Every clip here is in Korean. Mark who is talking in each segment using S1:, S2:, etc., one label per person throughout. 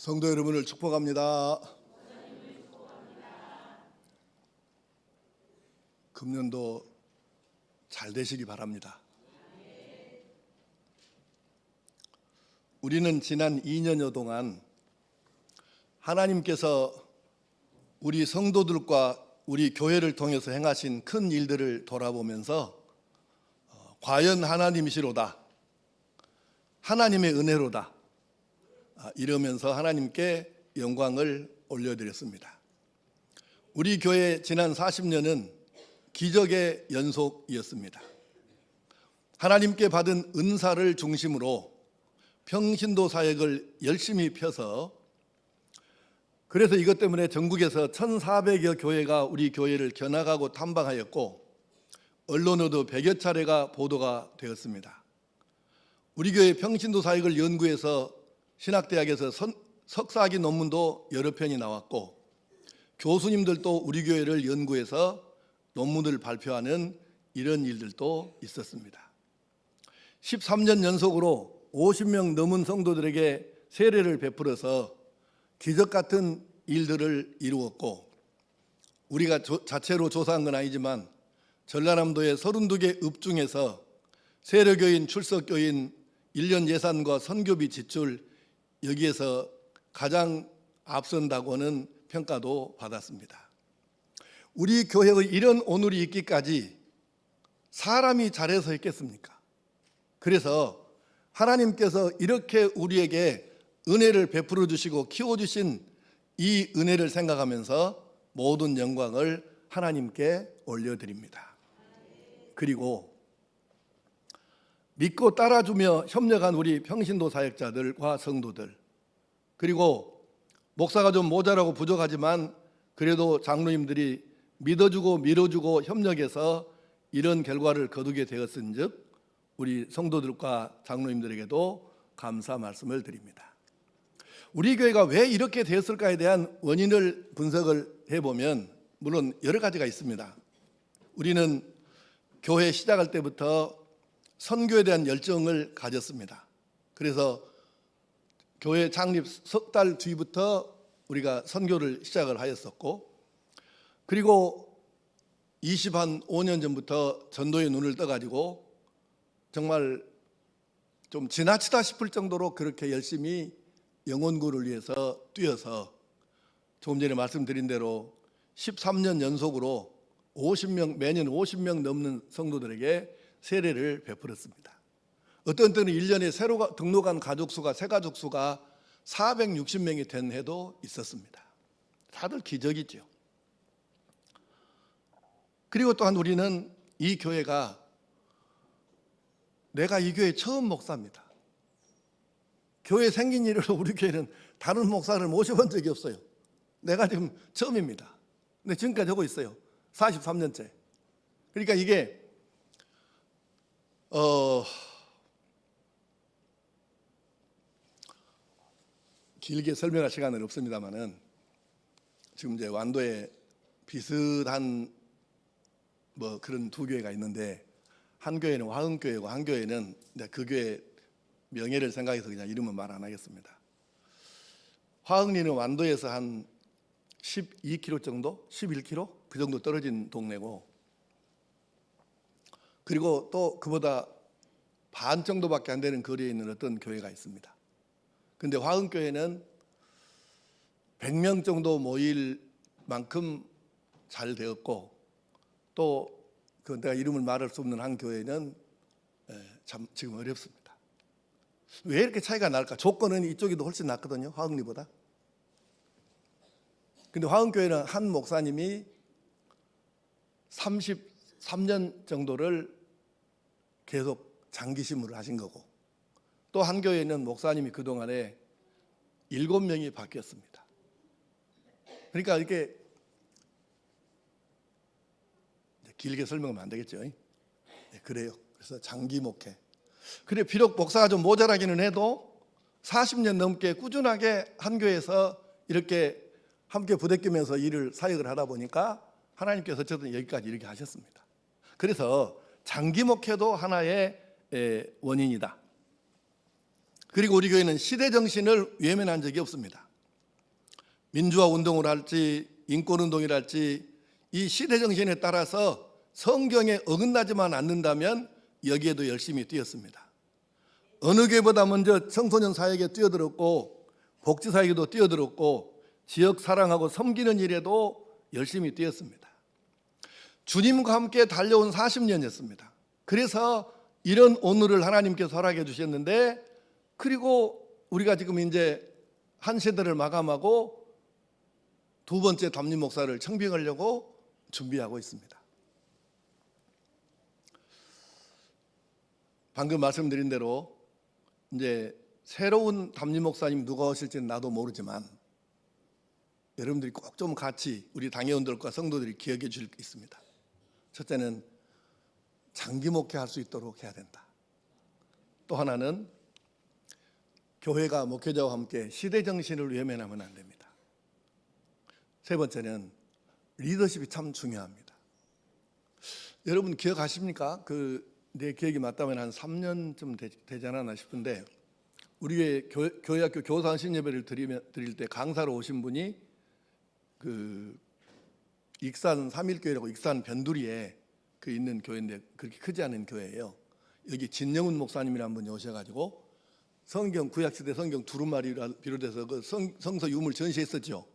S1: 성도 여러분을 축복합니다. 금년도 잘 되시기 바랍니다. 우리는 지난 2년여 동안 하나님께서 우리 성도들과 우리 교회를 통해서 행하신 큰 일들을 돌아보면서 과연 하나님이시로다, 하나님의 은혜로다 이러면서 하나님께 영광을 올려드렸습니다. 우리 교회 지난 40년은 기적의 연속이었습니다. 하나님께 받은 은사를 중심으로 평신도 사역을 열심히 펴서, 그래서 이것 때문에 전국에서 1,400여 교회가 우리 교회를 겨나가고 탐방하였고 언론에도 100여 차례가 보도가 되었습니다. 우리 교회 평신도 사역을 연구해서 신학대학에서 석사학위 논문도 여러 편이 나왔고, 교수님들도 우리 교회를 연구해서 논문을 발표하는 이런 일들도 있었습니다. 13년 연속으로 50명 넘은 성도들에게 세례를 베풀어서 기적 같은 일들을 이루었고, 우리가 자체로 조사한 건 아니지만 전라남도의 32개 읍 중에서 세례교인, 출석교인, 1년 예산과 선교비 지출 여기에서 가장 앞선다고는 평가도 받았습니다. 우리 교회의 이런 오늘이 있기까지 사람이 잘해서 했겠습니까? 그래서 하나님께서 이렇게 우리에게 은혜를 베풀어 주시고 키워주신 이 은혜를 생각하면서 모든 영광을 하나님께 올려드립니다. 그리고 믿고 따라주며 협력한 우리 평신도 사역자들과 성도들, 그리고 목사가 좀 모자라고 부족하지만 그래도 장로님들이 믿어주고 밀어주고 협력해서 이런 결과를 거두게 되었은즉 우리 성도들과 장로님들에게도 감사 말씀을 드립니다. 우리 교회가 왜 이렇게 되었을까에 대한 원인을 분석을 해보면 물론 여러 가지가 있습니다. 우리는 교회 시작할 때부터 선교에 대한 열정을 가졌습니다. 그래서 교회 창립 석 달 뒤부터 우리가 선교를 시작을 하였었고, 그리고 25년 전부터 전도의 눈을 떠가지고 정말 좀 지나치다 싶을 정도로 그렇게 열심히 영혼구를 위해서 뛰어서 조금 전에 말씀드린 대로 13년 연속으로 50명, 매년 50명 넘는 성도들에게 세례를 베풀었습니다. 어떤 때는 1년에 새로 등록한 가족 수가, 새 가족 수가 460명이 된 해도 있었습니다. 다들 기적이죠. 그리고 또한 우리는 이 교회가, 내가 이 교회 처음 목사입니다. 교회 생긴 이래로 우리 교회는 다른 목사를 모셔본 적이 없어요. 내가 지금 처음입니다. 근데 지금까지 하고 있어요. 43년째. 그러니까 이게 길게 설명할 시간은 없습니다만은 지금 이제 완도에 비슷한 그런 두 교회가 있는데, 한 교회는 화흥교회고 한 교회는 그 교회 명예를 생각해서 그냥 이름은 말 안 하겠습니다. 화흥리는 완도에서 한 12km 정도, 11km 그 정도 떨어진 동네고, 그리고 또 그보다 반 정도밖에 안 되는 거리에 있는 어떤 교회가 있습니다. 근데 화흥교회는 100명 정도 모일 만큼 잘 되었고, 또 그 내가 이름을 말할 수 없는 한 교회는 참 지금 어렵습니다. 왜 이렇게 차이가 날까? 조건은 이쪽이 더 훨씬 낫거든요, 화흥리보다. 근데 화흥교회는 한 목사님이 33년 정도를 계속 장기 심부를 하신 거고, 또 한 교회는 목사님이 그동안에 7명이 바뀌었습니다. 그러니까 이렇게 길게 설명하면 안 되겠죠. 네, 그래요. 그래서 장기 목회. 그래, 비록 목사가 좀 모자라기는 해도 40년 넘게 꾸준하게 한 교회에서 이렇게 함께 부대끼면서 일을 사역을 하다 보니까 하나님께서 어쨌든 여기까지 이렇게 하셨습니다. 그래서 장기 목회도 하나의 원인이다. 그리고 우리 교회는 시대 정신을 외면한 적이 없습니다. 민주화 운동을 할지 인권 운동을 할지 이 시대 정신에 따라서 성경에 어긋나지만 않는다면 여기에도 열심히 뛰었습니다. 어느 교회보다 먼저 청소년 사역에 뛰어들었고 복지 사역에도 뛰어들었고 지역 사랑하고 섬기는 일에도 열심히 뛰었습니다. 주님과 함께 달려온 40년이었습니다. 그래서 이런 오늘을 하나님께서 허락해 주셨는데, 그리고 우리가 지금 이제 한 세대를 마감하고 두 번째 담임 목사를 청빙하려고 준비하고 있습니다. 방금 말씀드린 대로 이제 새로운 담임 목사님 누가 오실지는 나도 모르지만 여러분들이 꼭 좀 같이 우리 당회원들과 성도들이 기억해 주실 게 있습니다. 첫째는 장기 목회할 수 있도록 해야 된다. 또 하나는 교회가 목회자와 함께 시대 정신을 외면하면 안 됩니다. 세 번째는 리더십이 참 중요합니다. 여러분 기억하십니까? 내 기억이 맞다면 한 3년쯤 되지 않았나 싶은데 우리 교회학교 교사원 신예배를 드릴 때 강사로 오신 분이 익산 삼일교회라고 익산 변두리에 있는 교회인데 그렇게 크지 않은 교회예요. 여기 진영훈 목사님이라는 분이 오셔가지고 성경 구약시대 성경 두루마리를 비롯해서 그 성서 유물 전시했었죠.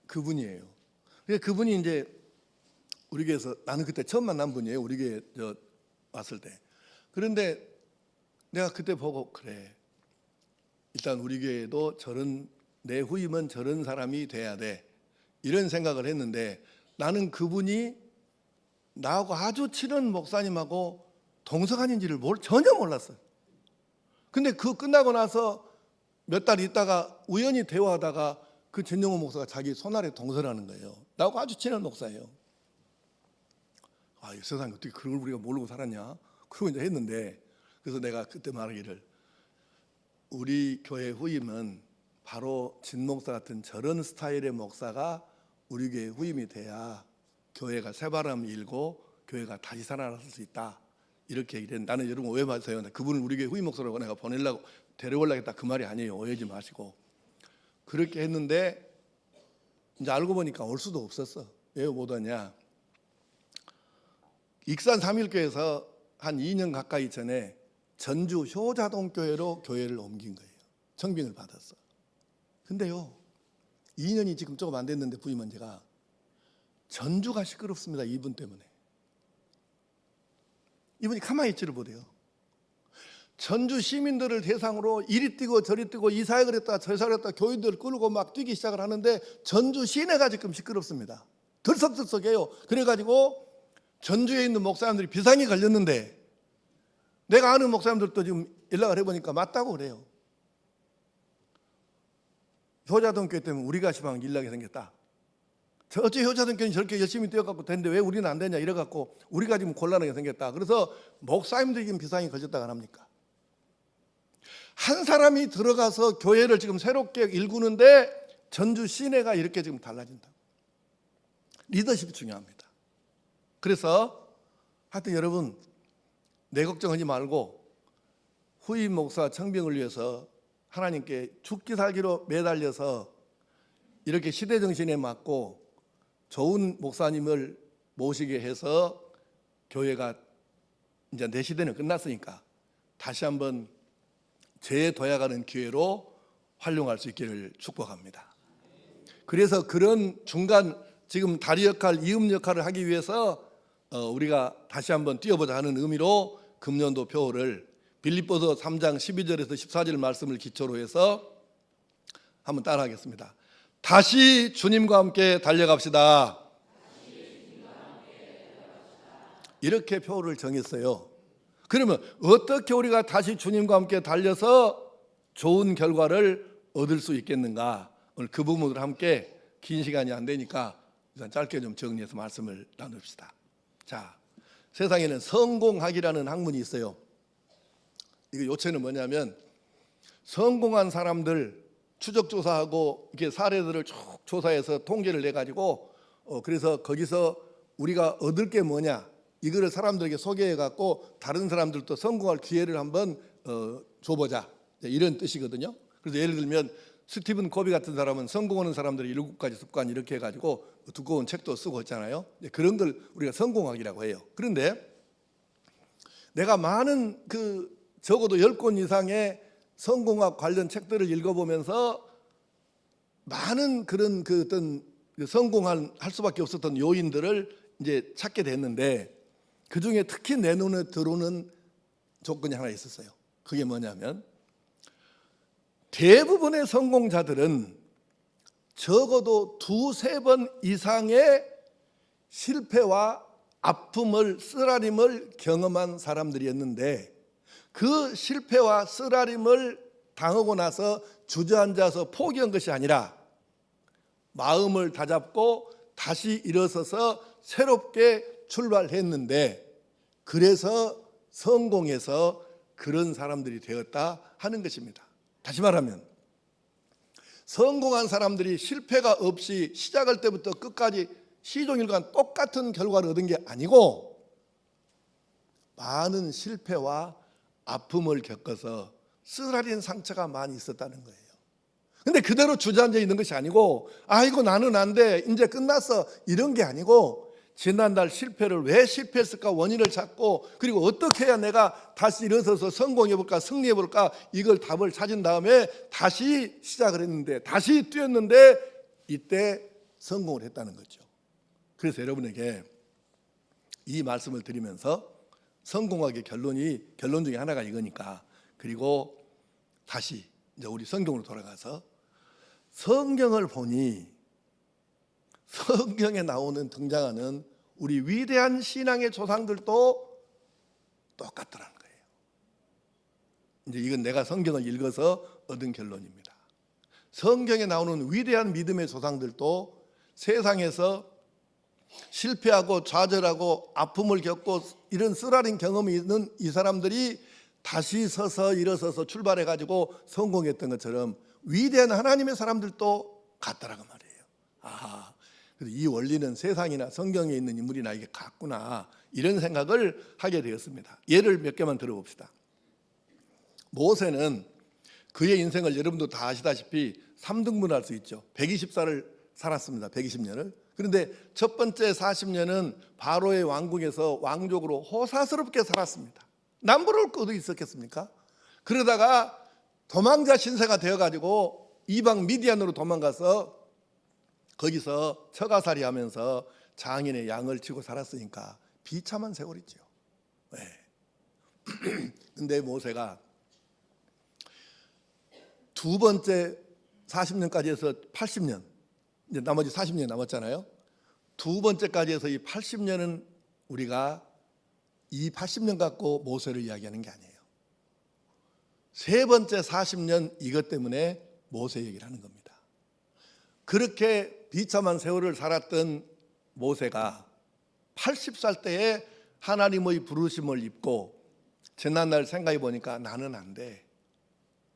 S1: 그분이에요. 그분이 이제 우리 교회에서, 나는 그때 처음 만난 분이에요. 우리 교회 왔을 때. 그런데 내가 그때 보고, 그래, 일단 우리 교회도 내 후임은 저런 사람이 돼야 돼, 이런 생각을 했는데, 나는 그분이 나하고 아주 친한 목사님하고 동서간인지를 전혀 몰랐어요. 근데 끝나고 나서 몇 달 있다가 우연히 대화하다가 그 진영호 목사가 자기 손아래 동서라는 거예요. 나하고 아주 친한 목사예요. 이 세상에 어떻게 그걸 우리가 모르고 살았냐? 그러고 이제 했는데, 그래서 내가 그때 말하기를, 우리 교회 후임은 바로 진 목사 같은 저런 스타일의 목사가 우리 교회 후임이 돼야 교회가 새바람이 일고 교회가 다시 살아날 수 있다, 이렇게 얘기를 했는데, 나는 여러분 오해 마세요. 그분을 우리 교회 후임 목사라고 내가 데려오려고 했다, 그 말이 아니에요. 오해하지 마시고. 그렇게 했는데 이제 알고 보니까 올 수도 없었어. 왜 못 왔냐? 익산 삼일교회에서 한 2년 가까이 전에 전주 효자동교회로 교회를 옮긴 거예요. 청빙을 받았어. 근데요, 2년이 지금 조금 안 됐는데 부임한 제가 전주가 시끄럽습니다. 이분 때문에. 이분이 가만히 있지를 못해요. 전주 시민들을 대상으로 이리 뛰고 저리 뛰고 이 사역을 했다 저 사역을 했다 교인들을 끌고 막 뛰기 시작을 하는데 전주 시내가 지금 시끄럽습니다. 들썩들썩해요. 그래가지고 전주에 있는 목사님들이 비상이 걸렸는데, 내가 아는 목사님들도 지금 연락을 해보니까 맞다고 그래요. 효자동교회 때문에 우리가 시방 일나게 생겼다. 어째 효자동교회는 저렇게 열심히 뛰어갖고 되는데 왜 우리는 안 되냐 이래갖고 우리가 지금 곤란하게 생겼다. 그래서 목사님들이 지금 비상이 걸렸다가 합니까? 한 사람이 들어가서 교회를 지금 새롭게 일구는데 전주 시내가 이렇게 지금 달라진다. 리더십이 중요합니다. 그래서 하여튼 여러분, 내 걱정하지 말고 후임 목사 청빙을 위해서 하나님께 죽기 살기로 매달려서 이렇게 시대 정신에 맞고 좋은 목사님을 모시게 해서 교회가 이제 내 시대는 끝났으니까 다시 한번 재도약하는 기회로 활용할 수 있기를 축복합니다. 그래서 그런 중간 지금 다리 역할, 이음 역할을 하기 위해서 우리가 다시 한번 뛰어보자 하는 의미로 금년도 표를 빌립보서 3장 12절에서 14절 말씀을 기초로 해서 한번 따라하겠습니다. 다시 주님과 함께 달려갑시다. 이렇게 표를 정했어요. 그러면 어떻게 우리가 다시 주님과 함께 달려서 좋은 결과를 얻을 수 있겠는가? 오늘 그 부분을 함께, 긴 시간이 안 되니까 일단 짧게 좀 정리해서 말씀을 나눕시다. 자, 세상에는 성공학이라는 학문이 있어요. 이거 요체는 뭐냐면, 성공한 사람들 추적조사하고 이렇게 사례들을 쭉 조사해서 통계를 내가지고 그래서 거기서 우리가 얻을 게 뭐냐, 이거를 사람들에게 소개해갖고 다른 사람들도 성공할 기회를 한번 줘보자, 이런 뜻이거든요. 그래서 예를 들면 스티븐 코비 같은 사람은 성공하는 사람들의 7가지 습관 이렇게 해가지고 두꺼운 책도 쓰고 있잖아요. 그런 걸 우리가 성공학이라고 해요. 그런데 내가 많은 적어도 10권 이상의 성공학 관련 책들을 읽어보면서 많은 그런 어떤 성공할 수밖에 없었던 요인들을 이제 찾게 됐는데, 그 중에 특히 내 눈에 들어오는 조건이 하나 있었어요. 그게 뭐냐면, 대부분의 성공자들은 적어도 2-3번 이상의 실패와 아픔을, 쓰라림을 경험한 사람들이었는데, 그 실패와 쓰라림을 당하고 나서 주저앉아서 포기한 것이 아니라 마음을 다잡고 다시 일어서서 새롭게 출발했는데, 그래서 성공해서 그런 사람들이 되었다 하는 것입니다. 다시 말하면 성공한 사람들이 실패가 없이 시작할 때부터 끝까지 시종일관 똑같은 결과를 얻은 게 아니고, 많은 실패와 아픔을 겪어서 쓰라린 상처가 많이 있었다는 거예요. 근데 그대로 주저앉아 있는 것이 아니고, 아이고 나는 안 돼, 이제 끝났어, 이런 게 아니고, 지난달 실패를 왜 실패했을까 원인을 찾고, 그리고 어떻게 해야 내가 다시 일어서서 성공해볼까, 승리해볼까, 이걸 답을 찾은 다음에 다시 시작을 했는데, 다시 뛰었는데 이때 성공을 했다는 거죠. 그래서 여러분에게 이 말씀을 드리면서 성공학의 결론 중에 하나가 이거니까, 그리고 다시 이제 우리 성경으로 돌아가서 성경을 보니 성경에 등장하는 우리 위대한 신앙의 조상들도 똑같더라는 거예요. 이제 이건 내가 성경을 읽어서 얻은 결론입니다. 성경에 나오는 위대한 믿음의 조상들도 세상에서 실패하고 좌절하고 아픔을 겪고 이런 쓰라린 경험이 있는 이 사람들이 다시 서서 일어서서 출발해가지고 성공했던 것처럼 위대한 하나님의 사람들도 같다라고 말이에요. 아, 그래서 이 원리는 세상이나 성경에 있는 인물이나 이게 같구나, 이런 생각을 하게 되었습니다. 예를 몇 개만 들어봅시다. 모세는 그의 인생을 여러분도 다 아시다시피 3등분할 수 있죠. 120살을 살았습니다. 120년을. 그런데 첫 번째 40년은 바로의 왕궁에서 왕족으로 호사스럽게 살았습니다. 남부러울 것도 있었겠습니까? 그러다가 도망자 신세가 되어가지고 이방 미디안으로 도망가서 거기서 처가살이 하면서 장인의 양을 치고 살았으니까 비참한 세월이죠. 근데 모세가 두 번째 40년까지 해서 80년, 이제 나머지 40년 남았잖아요. 두 번째까지 해서 이 80년은 우리가 이 80년 갖고 모세를 이야기하는 게 아니에요. 세 번째 40년, 이것 때문에 모세 얘기를 하는 겁니다. 그렇게 비참한 세월을 살았던 모세가 80살 때에 하나님의 부르심을 입고 지난날 생각해 보니까 나는 안 돼.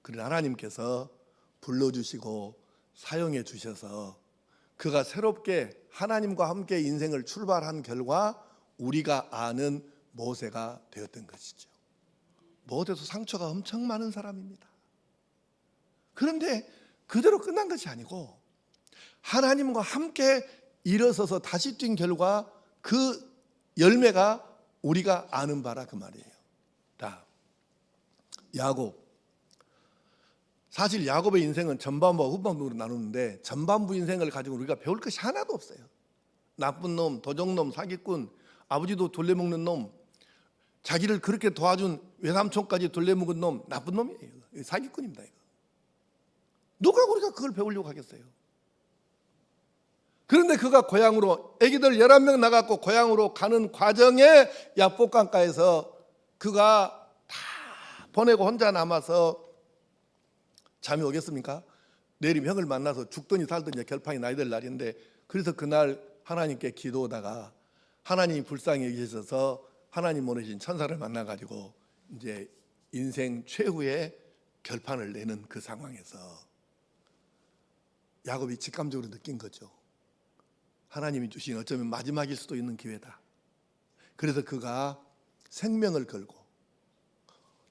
S1: 그런 하나님께서 불러주시고 사용해 주셔서 그가 새롭게 하나님과 함께 인생을 출발한 결과 우리가 아는 모세가 되었던 것이죠. 모세도 상처가 엄청 많은 사람입니다. 그런데 그대로 끝난 것이 아니고 하나님과 함께 일어서서 다시 뛴 결과 그 열매가 우리가 아는 바라 그 말이에요. 야곱. 사실 야곱의 인생은 전반부와 후반부로 나누는데 전반부 인생을 가지고 우리가 배울 것이 하나도 없어요. 나쁜 놈, 도적놈, 사기꾼, 아버지도 돌려먹는 놈, 자기를 그렇게 도와준 외삼촌까지 돌려먹은 놈, 나쁜 놈이에요. 사기꾼입니다. 이거. 누가 우리가 그걸 배우려고 하겠어요? 그런데 그가 고향으로, 애기들 11명 나갔고 고향으로 가는 과정에 야복강가에서 그가 다 보내고 혼자 남아서 잠이 오겠습니까? 내일 형을 만나서 죽더니 살더니 결판이 나야 될 날인데, 그래서 그날 하나님께 기도하다가 하나님이 불쌍히 여기셔서 하나님 보내신 천사를 만나가지고 이제 인생 최후의 결판을 내는 그 상황에서 야곱이 직감적으로 느낀 거죠. 하나님이 주신 어쩌면 마지막일 수도 있는 기회다. 그래서 그가 생명을 걸고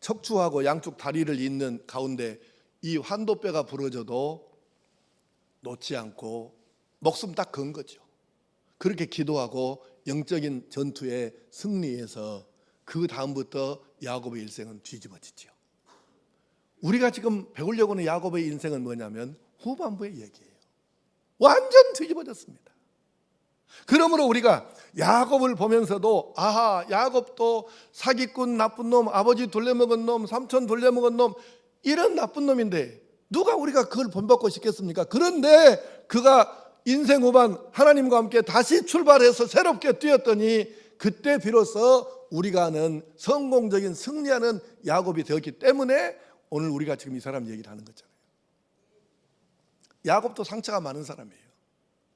S1: 척추하고 양쪽 다리를 잇는 가운데 이 환도뼈가 부러져도 놓지 않고 목숨 딱 건 거죠. 그렇게 기도하고 영적인 전투에 승리해서 그 다음부터 야곱의 일생은 뒤집어지죠. 우리가 지금 배우려고 하는 야곱의 인생은 뭐냐면 후반부의 얘기예요. 완전 뒤집어졌습니다. 그러므로 우리가 야곱을 보면서도 아하, 야곱도 사기꾼, 나쁜 놈, 아버지 돌려먹은 놈, 삼촌 돌려먹은 놈, 이런 나쁜 놈인데 누가 우리가 그걸 본받고 싶겠습니까? 그런데 그가 인생 후반 하나님과 함께 다시 출발해서 새롭게 뛰었더니 그때 비로소 우리가 아는 성공적인 승리하는 야곱이 되었기 때문에 오늘 우리가 지금 이 사람 얘기를 하는 거잖아요. 야곱도 상처가 많은 사람이에요.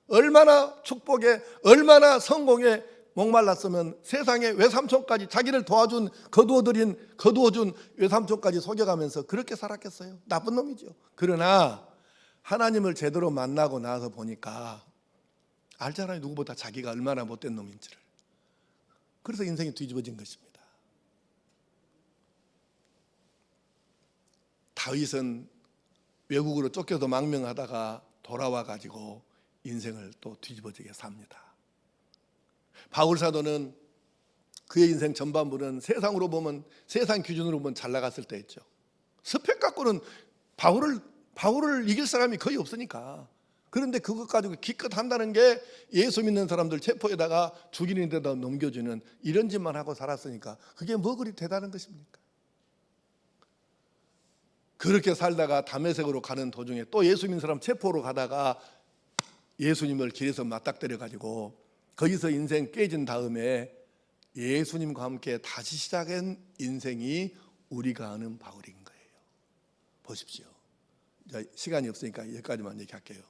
S1: 얼마나 축복에, 얼마나 성공에 목말랐으면 세상에 외삼촌까지 자기를 도와준, 거두어준 외삼촌까지 속여가면서 그렇게 살았겠어요? 나쁜 놈이죠. 그러나 하나님을 제대로 만나고 나서 보니까 알잖아요. 누구보다 자기가 얼마나 못된 놈인지를. 그래서 인생이 뒤집어진 것입니다. 다윗은 외국으로 쫓겨서 망명하다가 돌아와 가지고 인생을 또 뒤집어지게 삽니다. 바울 사도는 그의 인생 전반부는 세상으로 보면, 세상 기준으로 보면 잘 나갔을 때였죠. 스펙 갖고는 바울을 이길 사람이 거의 없으니까. 그런데 그것 가지고 기껏 한다는 게 예수 믿는 사람들 체포에다가 죽이는 데다 넘겨주는 이런 짓만 하고 살았으니까 그게 뭐 그리 대단한 것입니까? 그렇게 살다가 다메섹으로 가는 도중에 또 예수 믿는 사람 체포로 가다가 예수님을 길에서 맞닥뜨려 가지고 거기서 인생 깨진 다음에 예수님과 함께 다시 시작한 인생이 우리가 아는 바울인 거예요. 보십시오. 시간이 없으니까 여기까지만 얘기할게요.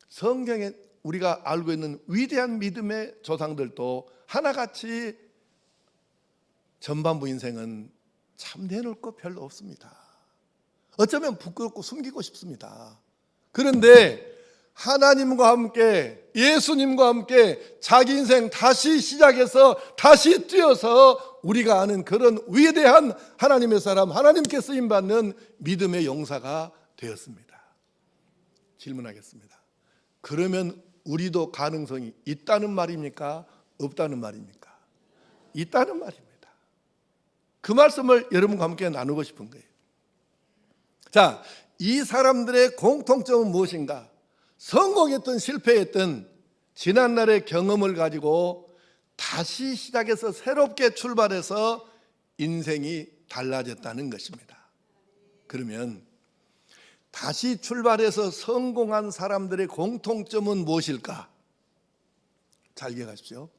S1: 성경에 우리가 알고 있는 위대한 믿음의 조상들도 하나같이 전반부 인생은 참 내놓을 거 별로 없습니다. 어쩌면 부끄럽고 숨기고 싶습니다. 그런데 하나님과 함께, 예수님과 함께 자기 인생 다시 시작해서 다시 뛰어서 우리가 아는 그런 위대한 하나님의 사람, 하나님께 쓰임받는 믿음의 용사가 되었습니다. 질문하겠습니다. 그러면 우리도 가능성이 있다는 말입니까? 없다는 말입니까? 있다는 말입니다. 그 말씀을 여러분과 함께 나누고 싶은 거예요. 자, 이 사람들의 공통점은 무엇인가? 성공했든 실패했든 지난날의 경험을 가지고 다시 시작해서 새롭게 출발해서 인생이 달라졌다는 것입니다. 그러면 다시 출발해서 성공한 사람들의 공통점은 무엇일까? 잘 기억하십시오.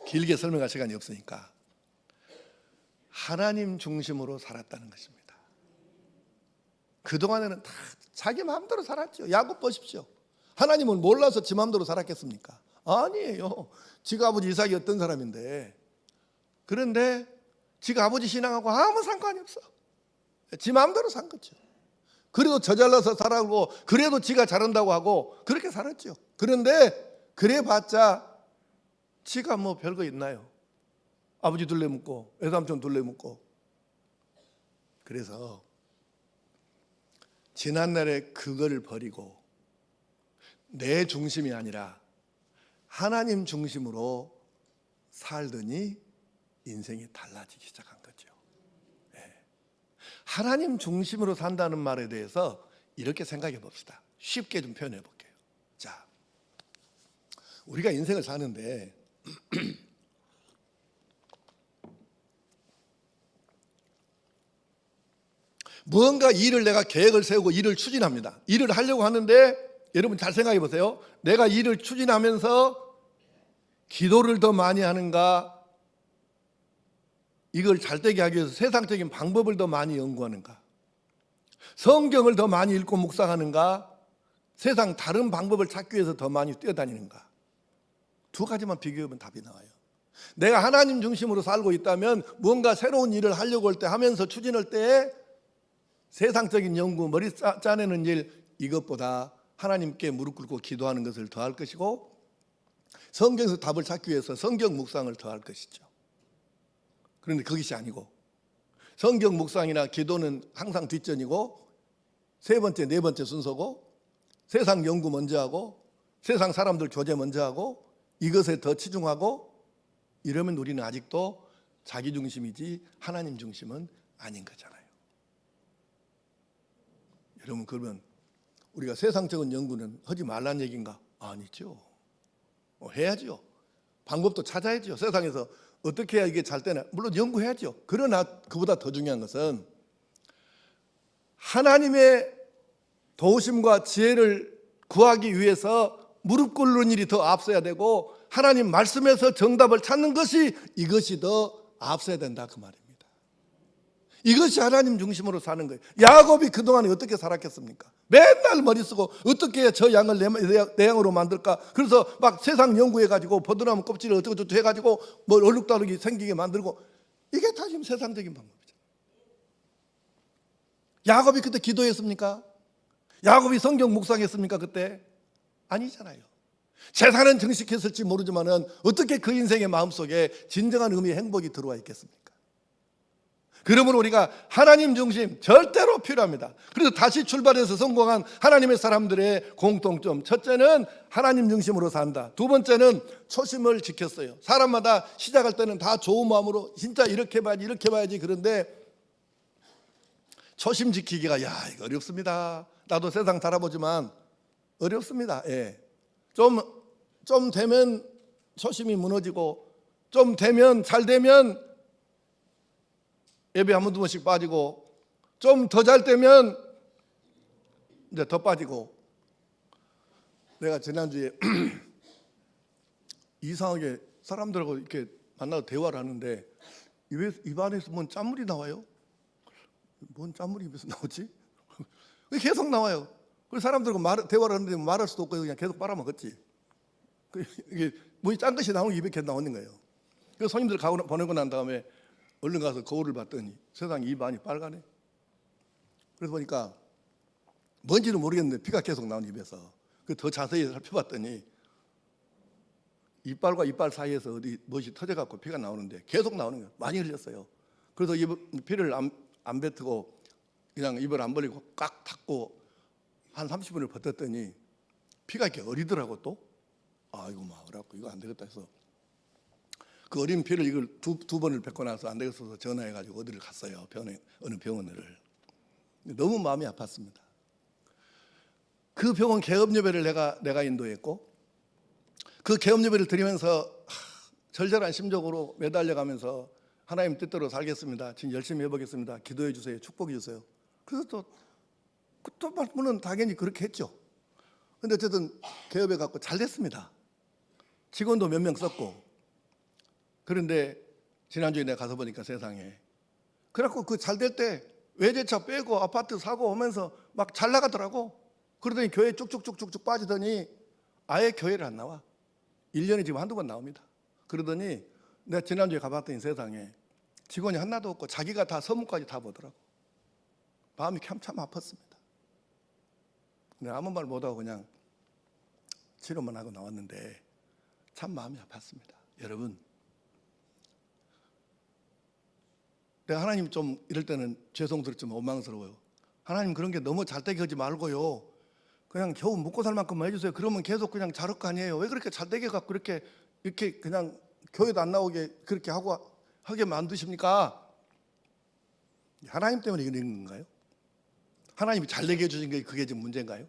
S1: 길게 설명할 시간이 없으니까 하나님 중심으로 살았다는 것입니다. 그동안에는 다 자기 마음대로 살았죠. 야곱 보십시오. 하나님을 몰라서 지 마음대로 살았겠습니까? 아니에요. 지가 아버지 이삭이 어떤 사람인데, 그런데 지가 아버지 신앙하고 아무 상관이 없어. 지 마음대로 산 거죠. 그래도 저잘나서 살아고, 그래도 지가 잘한다고 하고 그렇게 살았죠. 그런데 그래봤자 지가 뭐 별거 있나요? 아버지 둘레 묶고 외삼촌 둘레 묶고. 그래서 지난날에 그거를 버리고 내 중심이 아니라 하나님 중심으로 살더니 인생이 달라지기 시작한 거죠. 하나님 중심으로 산다는 말에 대해서 이렇게 생각해 봅시다. 쉽게 좀 표현해 볼게요. 자, 우리가 인생을 사는데 무언가 일을 내가 계획을 세우고 일을 추진합니다. 일을 하려고 하는데 여러분 잘 생각해 보세요. 내가 일을 추진하면서 기도를 더 많이 하는가, 이걸 잘되게 하기 위해서 세상적인 방법을 더 많이 연구하는가, 성경을 더 많이 읽고 묵상하는가, 세상 다른 방법을 찾기 위해서 더 많이 뛰어다니는가. 두 가지만 비교하면 답이 나와요. 내가 하나님 중심으로 살고 있다면 무언가 새로운 일을 하려고 할 때, 하면서 추진할 때 세상적인 연구, 머리 짜내는 일, 이것보다 하나님께 무릎 꿇고 기도하는 것을 더 할 것이고, 성경에서 답을 찾기 위해서 성경 묵상을 더 할 것이죠. 그런데 그것이 아니고 성경 묵상이나 기도는 항상 뒷전이고 세 번째, 네 번째 순서고, 세상 연구 먼저 하고 세상 사람들 교제 먼저 하고 이것에 더 치중하고 이러면 우리는 아직도 자기 중심이지 하나님 중심은 아닌 거잖아요. 여러분, 그러면 우리가 세상적인 연구는 하지 말란 얘기인가? 아니죠. 해야죠. 방법도 찾아야죠. 세상에서 어떻게 해야 이게 잘 되나? 물론 연구해야죠. 그러나 그보다 더 중요한 것은 하나님의 도우심과 지혜를 구하기 위해서 무릎 꿇는 일이 더 앞서야 되고 하나님 말씀에서 정답을 찾는 것이 이것이 더 앞서야 된다 그 말입니다. 이것이 하나님 중심으로 사는 거예요. 야곱이 그동안에 어떻게 살았겠습니까? 맨날 머리 쓰고 어떻게 해야 저 양을 내 양으로 만들까? 그래서 막 세상 연구해가지고 버드나무 껍질을 어쩌고저쩌고 해가지고 뭐 얼룩다룩이 생기게 만들고 이게 다 지금 세상적인 방법이죠. 야곱이 그때 기도했습니까? 야곱이 성경 묵상했습니까? 그때? 아니잖아요. 재산은 정식했을지 모르지만은 어떻게 그 인생의 마음속에 진정한 의미의 행복이 들어와 있겠습니까? 그러므로 우리가 하나님 중심 절대로 필요합니다. 그래서 다시 출발해서 성공한 하나님의 사람들의 공통점, 첫째는 하나님 중심으로 산다. 두 번째는 초심을 지켰어요. 사람마다 시작할 때는 다 좋은 마음으로 진짜 이렇게 봐야지 이렇게 봐야지, 그런데 초심 지키기가 이거 어렵습니다. 나도 세상 살아보지만 어렵습니다. 좀 되면 초심이 무너지고 좀 되면 잘 되면 예배 한두 번씩 빠지고 좀 더 잘 되면 이제 더 빠지고. 내가 지난주에 이상하게 사람들하고 이렇게 만나서 대화를 하는데 입안에서 뭔 짠물이 나와요. 뭔 짠물이 입에서 나오지? 계속 나와요. 그래서 사람들하고 대화를 하는데 말할 수도 없고 그냥 계속 빨아먹었지. 이게 뭐짠 것이 나오는 입에 계속 나오는 거예요. 그래서 손님들 보내고 난 다음에 얼른 가서 거울을 봤더니 세상에 입안이 빨가네. 그래서 보니까 뭔지는 모르겠는데 피가 계속 나온 입에서. 더 자세히 살펴봤더니 이빨과 이빨 사이에서 어디 무엇이 터져갖고 피가 나오는데 계속 나오는 거예요. 많이 흘렸어요. 그래서 피를 안 뱉고 그냥 입을 안 벌리고 꽉 닫고 한 30분을 버텼더니 피가 이렇게 어리더라고 또. 이거 막 그래갖고 이거 안 되겠다 해서 그 어린 피를 이걸 두 번을 뱉고 나서 안 되겠어서 전화해가지고 어디를 갔어요. 어느 병원을. 너무 마음이 아팠습니다. 그 병원 개업예배를 내가 인도했고 그 개업예배를 드리면서 절절한 심정으로 매달려가면서 하나님 뜻대로 살겠습니다. 지금 열심히 해보겠습니다. 기도해 주세요. 축복해 주세요. 그래서 또 말씀은 당연히 그렇게 했죠. 근데 어쨌든 개업해 갖고 잘 됐습니다. 직원도 몇 명 썼고. 그런데 지난주에 내가 가서 보니까 세상에 그래갖고 그 잘 될 때 외제차 빼고 아파트 사고 오면서 막 잘 나가더라고. 그러더니 교회 쭉쭉쭉쭉 빠지더니 아예 교회를 안 나와. 1년에 지금 한두 번 나옵니다. 그러더니 내가 지난주에 가봤더니 세상에 직원이 하나도 없고 자기가 다 서문까지 다 보더라고. 마음이 참 아팠습니다. 내가 아무 말 못하고 그냥 치료만 하고 나왔는데 참 마음이 아팠습니다. 여러분, 내가 하나님 좀 이럴 때는 죄송스럽지만 원망스러워요. 하나님 그런 게 너무 잘되게 하지 말고요. 그냥 겨우 먹고 살 만큼만 해주세요. 그러면 계속 그냥 잘할 거 아니에요. 왜 그렇게 잘되게 갖고 이렇게 그냥 교회도 안 나오게 그렇게 하게 만드십니까? 하나님 때문에 이런 건가요? 하나님이 잘되게 해주신 게 그게 지금 문제인가요?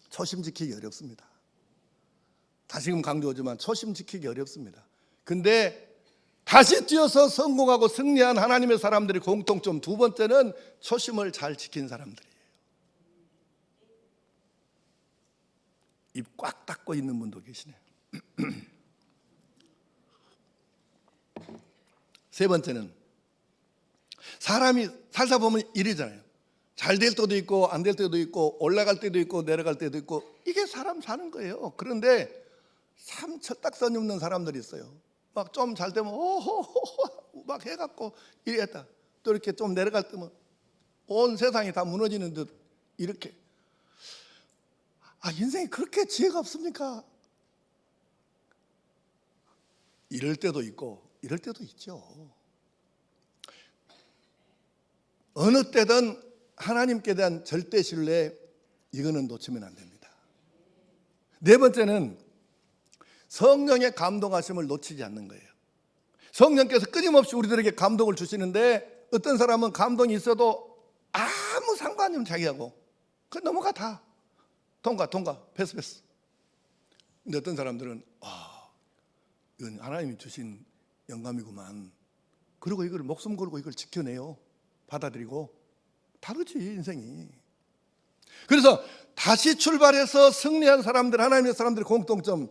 S1: 초심 지키기 어렵습니다. 다시금 강조하지만 초심 지키기 어렵습니다. 근데 다시 뛰어서 성공하고 승리한 하나님의 사람들의 공통점 두 번째는 초심을 잘 지킨 사람들이에요. 입 꽉 닫고 있는 분도 계시네요. 세 번째는 사람이 살다 보면 이러잖아요. 잘 될 때도 있고 안 될 때도 있고 올라갈 때도 있고 내려갈 때도 있고 이게 사람 사는 거예요. 그런데 참 철딱선이 없는 사람들이 있어요. 막 좀 잘 되면 오호호호 막 해갖고 이랬다. 또 이렇게 좀 내려갈 때면 온 세상이 다 무너지는 듯 이렇게. 인생이 그렇게 지혜가 없습니까? 이럴 때도 있고 이럴 때도 있죠. 어느 때든 하나님께 대한 절대 신뢰, 이거는 놓치면 안 됩니다. 네 번째는 성령의 감동하심을 놓치지 않는 거예요. 성령께서 끊임없이 우리들에게 감동을 주시는데 어떤 사람은 감동이 있어도 아무 상관이 없는 자기하고 그 넘어가 다 통과 패스. 근데 어떤 사람들은 이건 하나님이 주신 영감이구만. 그리고 이걸 목숨 걸고 이걸 지켜내요. 받아들이고. 다르지 인생이. 그래서 다시 출발해서 승리한 사람들, 하나님의 사람들의 공통점,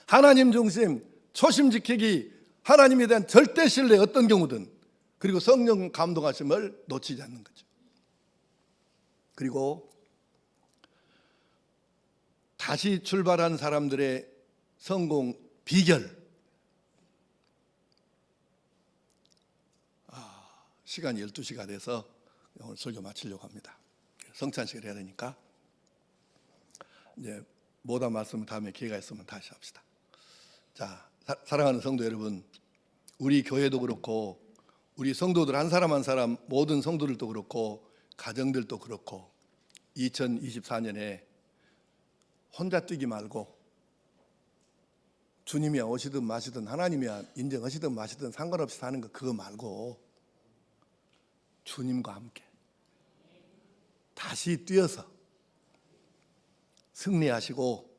S1: 하나님 중심, 초심 지키기, 하나님에 대한 절대 신뢰, 어떤 경우든, 그리고 성령 감동하심을 놓치지 않는 거죠. 그리고 다시 출발한 사람들의 성공 비결. 시간이 12시가 돼서 오늘 설교 마치려고 합니다. 성찬식을 해야 되니까 이제 모든 말씀은 다음에 기회가 있으면 다시 합시다. 자, 사랑하는 성도 여러분, 우리 교회도 그렇고 우리 성도들 한 사람 한 사람 모든 성도들도 그렇고 가정들도 그렇고 2024년에 혼자 뛰기 말고 주님이 오시든 마시든 하나님이 인정하시든 마시든 상관없이 사는 거 그거 말고 주님과 함께 다시 뛰어서 승리하시고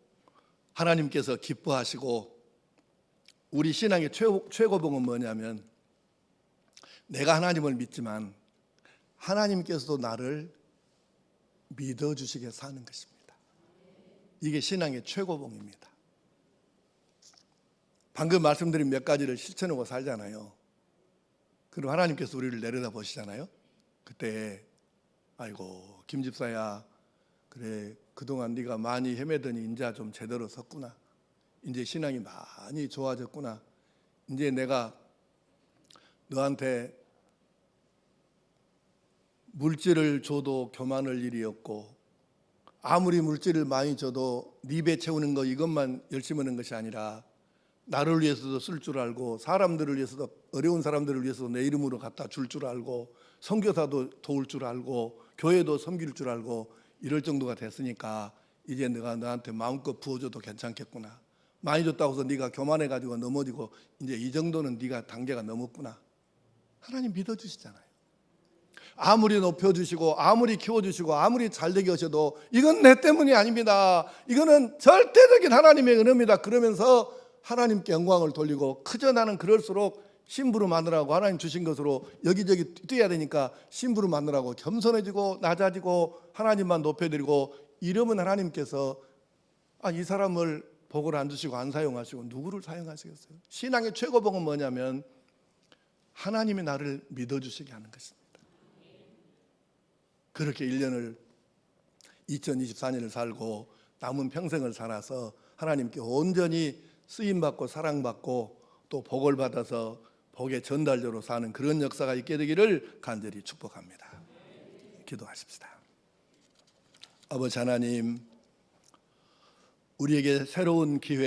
S1: 하나님께서 기뻐하시고 우리 신앙의 최고봉은 뭐냐면 내가 하나님을 믿지만 하나님께서도 나를 믿어주시게 사는 것입니다. 이게 신앙의 최고봉입니다. 방금 말씀드린 몇 가지를 실천하고 살잖아요. 그럼 하나님께서 우리를 내려다 보시잖아요. 그때 아이고 김 집사야, 그래 그동안 네가 많이 헤매더니 이제 좀 제대로 섰구나. 이제 신앙이 많이 좋아졌구나. 이제 내가 너한테 물질을 줘도 교만할 일이 없고 아무리 물질을 많이 줘도 네 배 채우는 거 이것만 열심히 하는 것이 아니라 나를 위해서도 쓸 줄 알고 사람들을 위해서도 어려운 사람들을 위해서도 내 이름으로 갖다 줄 줄 알고 선교사도 도울 줄 알고 교회도 섬길 줄 알고 이럴 정도가 됐으니까 이제 내가 너한테 마음껏 부어줘도 괜찮겠구나. 많이 줬다고 해서 네가 교만해가지고 넘어지고 이제 이 정도는 네가 단계가 넘었구나. 하나님 믿어주시잖아요. 아무리 높여주시고 아무리 키워주시고 아무리 잘되게 하셔도 이건 내 때문이 아닙니다. 이거는 절대적인 하나님의 은혜입니다. 그러면서 하나님께 영광을 돌리고 그저 나는 그럴수록 심부름 마누라고 하나님 주신 것으로 여기저기 뛰어야 되니까 심부름 마누라고 겸손해지고 낮아지고 하나님만 높여드리고 이러면 하나님께서 이 사람을 복을 안 주시고 안 사용하시고 누구를 사용하시겠어요? 신앙의 최고복은 뭐냐면 하나님이 나를 믿어주시게 하는 것입니다. 그렇게 1년을 2024년을 살고 남은 평생을 살아서 하나님께 온전히 쓰임받고 사랑받고 또 복을 받아서 복의 전달자로 사는 그런 역사가 있게 되기를 간절히 축복합니다. 기도하십시다. 아버지 하나님, 우리에게 새로운 기회